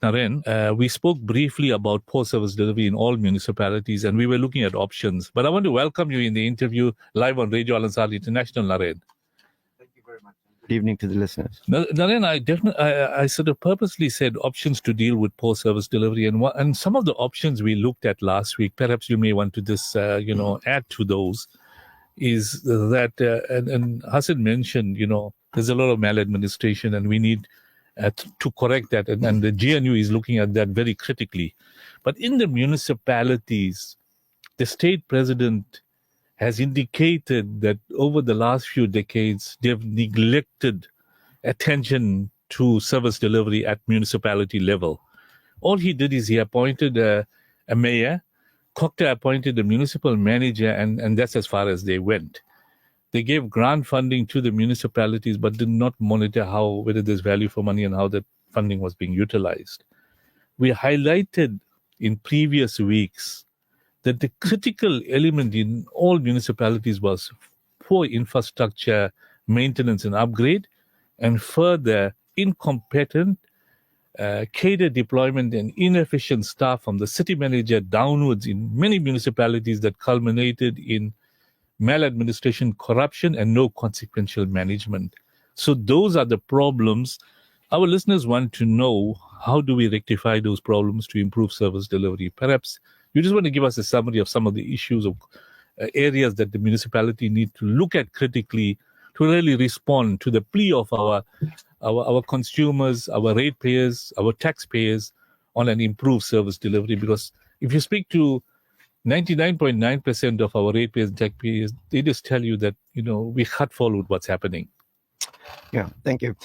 Naren, we spoke briefly about poor service delivery in all municipalities, and we were looking at options. But I want to welcome you in the interview live on Radio Al-Ansar International, Naren. Thank you very much. Good evening to the listeners. Naren, I sort of purposely said options to deal with poor service delivery, and some of the options we looked at last week. Perhaps you may want to just add to those. Is that and Hassan mentioned, there's a lot of maladministration, and we need to correct that, and the GNU is looking at that very critically. But in the municipalities, the state president has indicated that over the last few decades, they've neglected attention to service delivery at municipality level. All he did is he appointed a mayor, Kokta appointed a municipal manager, and that's as far as they went. They gave grant funding to the municipalities, but did not monitor whether there's value for money and how that funding was being utilized. We highlighted in previous weeks that the critical element in all municipalities was poor infrastructure, maintenance and upgrade, and further incompetent cadre deployment and inefficient staff from the city manager downwards in many municipalities that culminated in maladministration, corruption, and no consequential management. So those are the problems. Our listeners want to know, how do we rectify those problems to improve service delivery? Perhaps you just want to give us a summary of some of the issues of areas that the municipality need to look at critically to really respond to the plea of our consumers, our ratepayers, our taxpayers on an improved service delivery. Because if you speak to 99.9% of our ratepayers and taxpayers, they just tell you that, we cut forward what's happening. Yeah, thank you.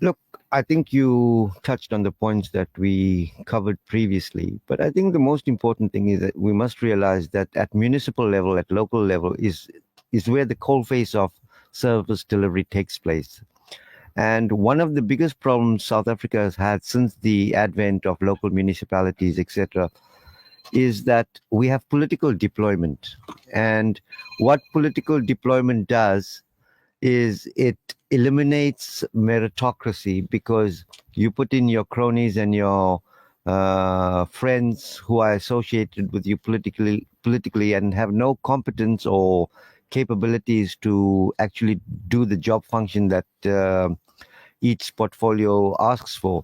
Look, I think you touched on the points that we covered previously, but I think the most important thing is that we must realize that at municipal level, at local level, is where the coalface of service delivery takes place. And one of the biggest problems South Africa has had since the advent of local municipalities, etc., is that we have political deployment. And what political deployment does is it eliminates meritocracy, because you put in your cronies and your friends who are associated with you politically and have no competence or capabilities to actually do the job function that each portfolio asks for.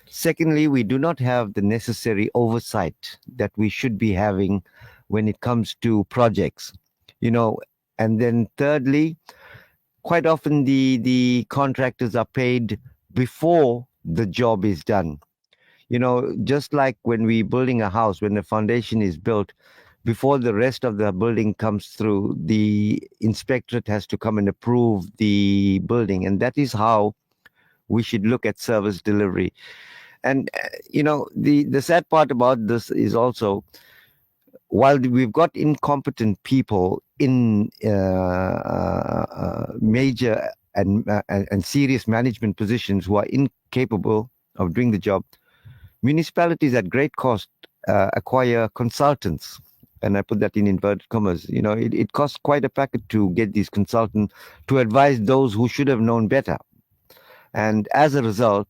Secondly, we do not have the necessary oversight that we should be having when it comes to projects, and then thirdly, quite often the contractors are paid before the job is done. Just like when we're building a house, when the foundation is built, before the rest of the building comes through, the inspectorate has to come and approve the building. And that is how we should look at service delivery. And, the sad part about this is also, while we've got incompetent people in major and serious management positions who are incapable of doing the job, municipalities at great cost acquire consultants. And I put that in inverted commas. It costs quite a packet to get these consultants to advise those who should have known better. And as a result,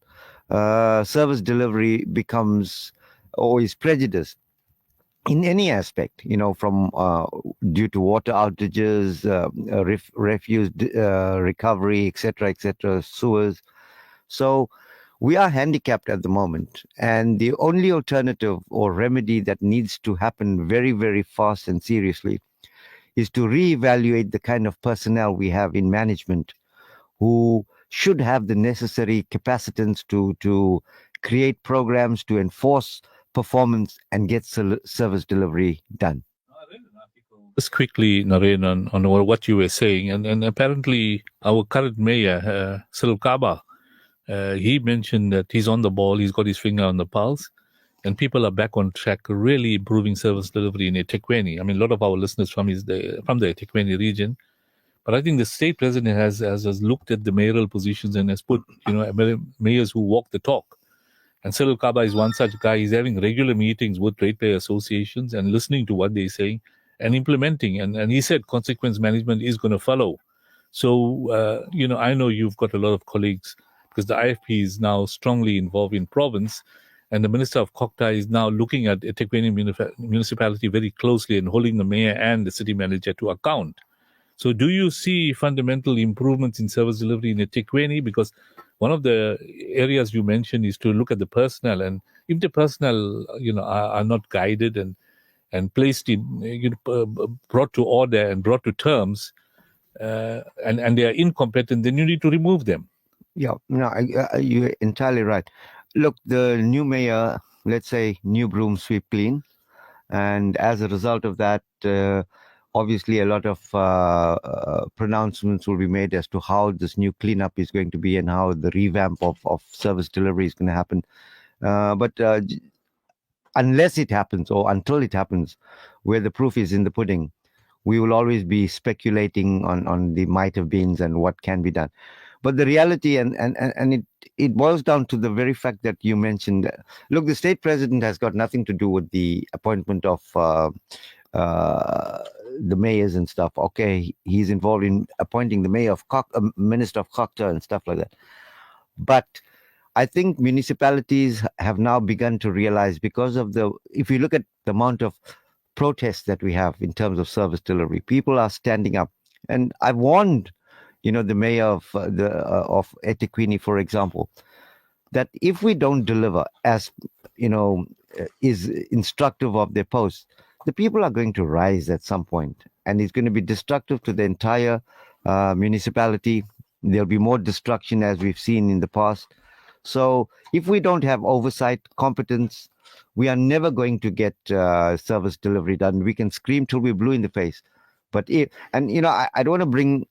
service delivery becomes always prejudiced in any aspect, from due to water outages, refuse recovery, etc., sewers. So we are handicapped at the moment, and the only alternative or remedy that needs to happen very, very fast and seriously is to reevaluate the kind of personnel we have in management who should have the necessary capacitance to create programs, to enforce performance and get service delivery done. Just quickly, Naren, on what you were saying, and apparently our current mayor, Salil Kaba, he mentioned that he's on the ball, he's got his finger on the pulse, and people are back on track, really improving service delivery in eThekwini. I mean, a lot of our listeners from the eThekwini region. But I think the state president has looked at the mayoral positions and has put, mayors who walk the talk. And Salil Kaba is one such guy. He's having regular meetings with ratepayer associations and listening to what they're saying and implementing. And he said consequence management is going to follow. So, I know you've got a lot of colleagues, because the IFP is now strongly involved in province. And the Minister of Kokta is now looking at eThekwini municipality very closely and holding the mayor and the city manager to account. So do you see fundamental improvements in service delivery in eThekwini? Because one of the areas you mentioned is to look at the personnel, and if the personnel, are not guided and placed in, brought to order and brought to terms, and they are incompetent, then you need to remove them. Yeah, no, you're entirely right. Look, the new mayor, let's say, new broom sweep clean, and as a result of that, obviously a lot of pronouncements will be made as to how this new cleanup is going to be and how the revamp of service delivery is going to happen. But unless it happens or until it happens, where the proof is in the pudding, we will always be speculating on the might have beens and what can be done. But the reality, and it boils down to the very fact that you mentioned. Look, the state president has got nothing to do with the appointment of the mayors and stuff. Okay, he's involved in appointing the mayor of Minister of Kokta and stuff like that. But I think municipalities have now begun to realize, because of if you look at the amount of protests that we have in terms of service delivery, people are standing up. And I've warned, the mayor of eThekwini, for example, that if we don't deliver as, is instructive of their posts, the people are going to rise at some point, and it's going to be destructive to the entire municipality. There'll be more destruction, as we've seen in the past. So if we don't have oversight, competence, we are never going to get service delivery done. We can scream till we're blue in the face. But I don't want to bring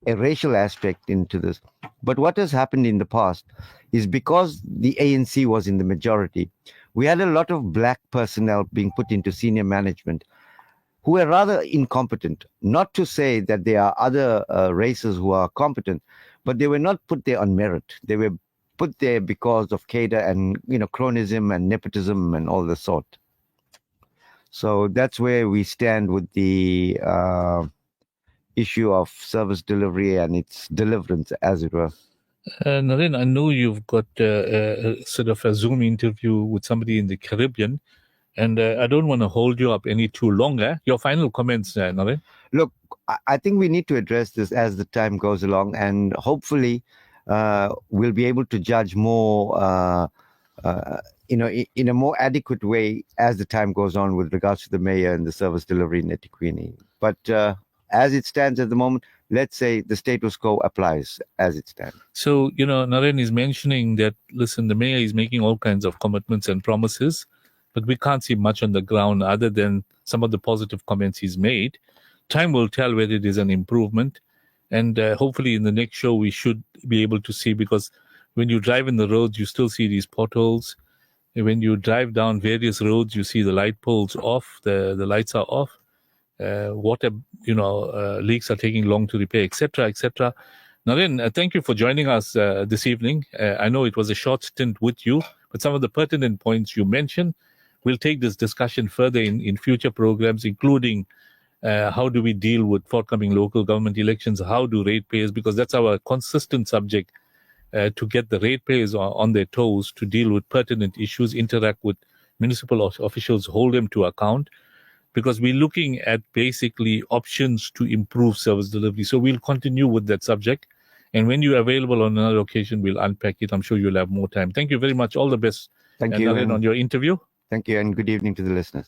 a racial aspect into this. But what has happened in the past is, because the ANC was in the majority, we had a lot of black personnel being put into senior management who were rather incompetent. Not to say that there are other races who are competent, but they were not put there on merit. They were put there because of cadre and cronism and nepotism and all the sort. So that's where we stand with the issue of service delivery and its deliverance, as it were. Naren, I know you've got sort of a Zoom interview with somebody in the Caribbean, and I don't want to hold you up any too long. Your final comments, Naren? Look, I think we need to address this as the time goes along, and hopefully we'll be able to judge more, in a more adequate way as the time goes on with regards to the mayor and the service delivery in eThekwini. But as it stands at the moment, let's say the status quo applies as it stands. So, Naren is mentioning that, listen, the mayor is making all kinds of commitments and promises, but we can't see much on the ground other than some of the positive comments he's made. Time will tell whether it is an improvement. And hopefully in the next show, we should be able to see, because when you drive in the roads, you still see these potholes. When you drive down various roads, you see the light poles off, the lights are off. Water, leaks are taking long to repair, etc., etc. Naren, thank you for joining us this evening. I know it was a short stint with you, but some of the pertinent points you mentioned, we'll take this discussion further in future programs, including how do we deal with forthcoming local government elections? How do ratepayers, because that's our consistent subject, to get the ratepayers on their toes, to deal with pertinent issues, interact with municipal officials, hold them to account, because we're looking at basically options to improve service delivery. So we'll continue with that subject. And when you're available on another occasion, we'll unpack it. I'm sure you'll have more time. Thank you very much. All the best. Thank you. Naren, on your interview. Thank you, and good evening to the listeners.